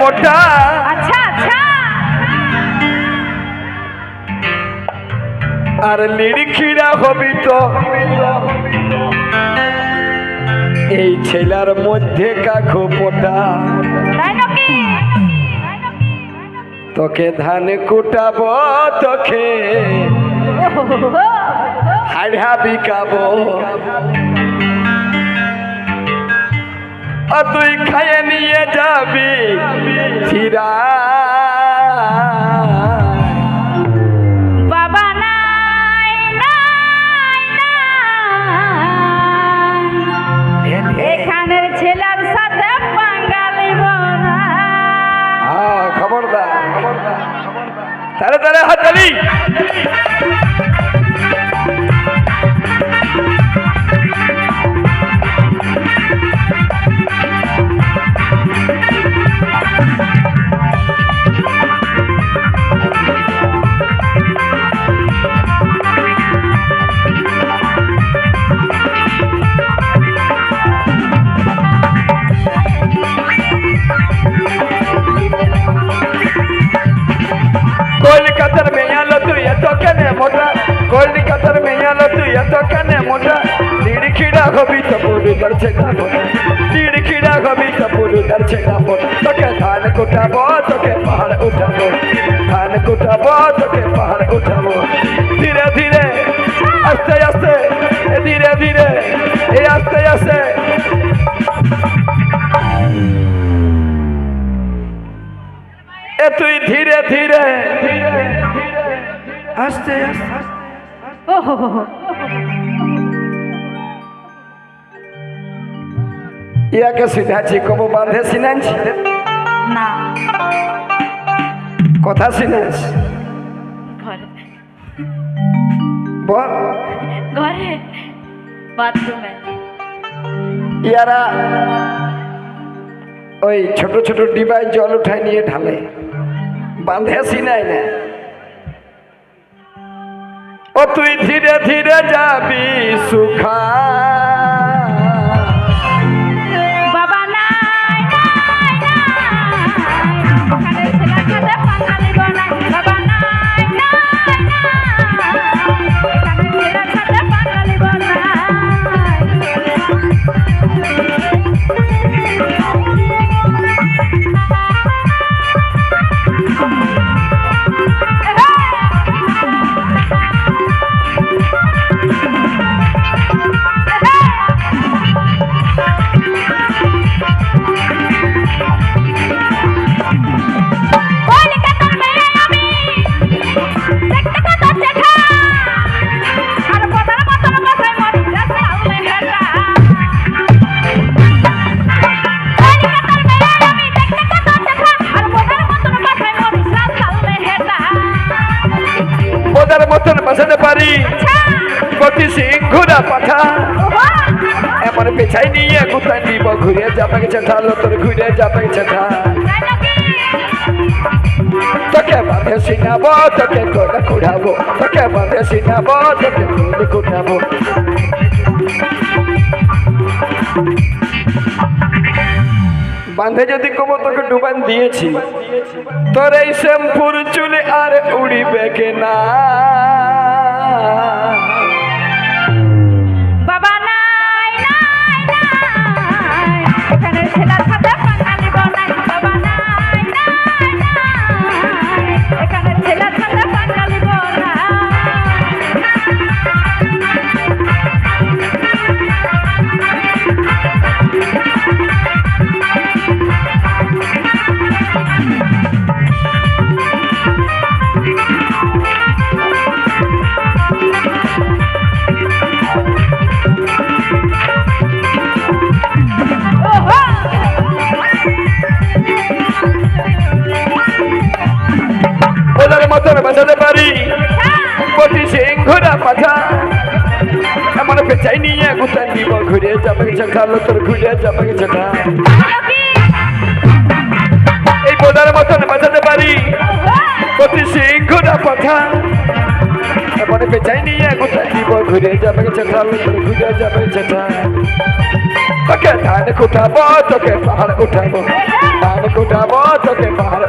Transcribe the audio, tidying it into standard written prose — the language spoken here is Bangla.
মোটা। আচ্ছা আচ্ছা আর লিড়িখিড়া হবি তো এই ছেলার মধ্যে কাকু পোটা। তাই নাকি? তোকে ধান কুটাবো তোকে হাড়া বিকাবো আর তুই খাইয়ে নিয়ে যাবি চিরা। বাবা নাই নাই নাই এখানের ছেলের সাথে বাঙালি বনা। হ্যাঁ খবরদার তারে তারে হাততালি। কলকাতার মেয়ালো তুই এত কেনে মোটা, কলকাতার মেয়ালো তুই এত কেনে মোটা। লিড়িখিড়া হবি তো পুরু দরছে কাপড়, লিড়িখিড়া হবি তো পুরু দরছে কাপড়। তোকে ধান কুটাবো তোকে পাহাড় উঠাবো, ধান কুটাবো তোকে পাহাড় উঠাবো। ধীরে ধীরে আস্তে আস্তে ধীরে ধীরে এই আস্তে আস্তে এ তুই ধীরে ধীরে আস্তে আস্তে ইয়াকে সিধাছি কব বাঁধে সিনাইছি না কথা সিনাইছ ঘরে বল। ঘরে বাথরুমে ইয়ারা ওই ছোট ছোট ডিবায় জল উঠায় নিয়ে ঢালে, বাঁধে সিনাই না। ও তুই ধীরে ধীরে যাবি সুখা। বাবা নাই নাই নাই এখানের ছেলের সাথে বাঙালি বনা। বাবা নাই নাই নাই এখানের ছেলের সাথে বাঙালি বনা। মতন বাঁচাতে পারি প্রতি সিংহুরা পাঠা। এমন পেছাই নিয়ে কোথায় নিব ঘুরে যাবে চেঠা তোর ঘুরে যাবে চেঠা। তোকে বাঁধে সিনাবো তোকে কোটা কুড়াবো, তোকে বাঁধে সিনাবো তোকে কোটা কুড়াবো। বাঁধে যদি কবো তোকে ডুবান দিয়েছি, তোর এই শ্যাম্পুর চুলে আর উড়িবে কে না। বাবা নাই নাই নাই এখানের ছেলের সাথে বাঙালি বনা। বাবা নাই নাই নাই এখানের ছেলের সাথে বাঙালি বনা। মতন বাঁচাতে পারি প্রতি সিংহুরা পাঠা। এমন পেছাই নিয়ে কোথায় নিব ঘুরে যাবে চেঠা তোর ঘুরে যাবে চেঠা। এই বোধার মতন বাঁচাতে পারি প্রতি সিংহুরা পাঠা। এমন পেছাই নিয়ে কোথায় নিব ঘুরে যাবে চেঠা তোর ঘুরে যাবে চেঠা। তোকে ধান কুটাবো তোকে পাহাড় উঠাবো ধান কুটাবো তোকে পাহাড়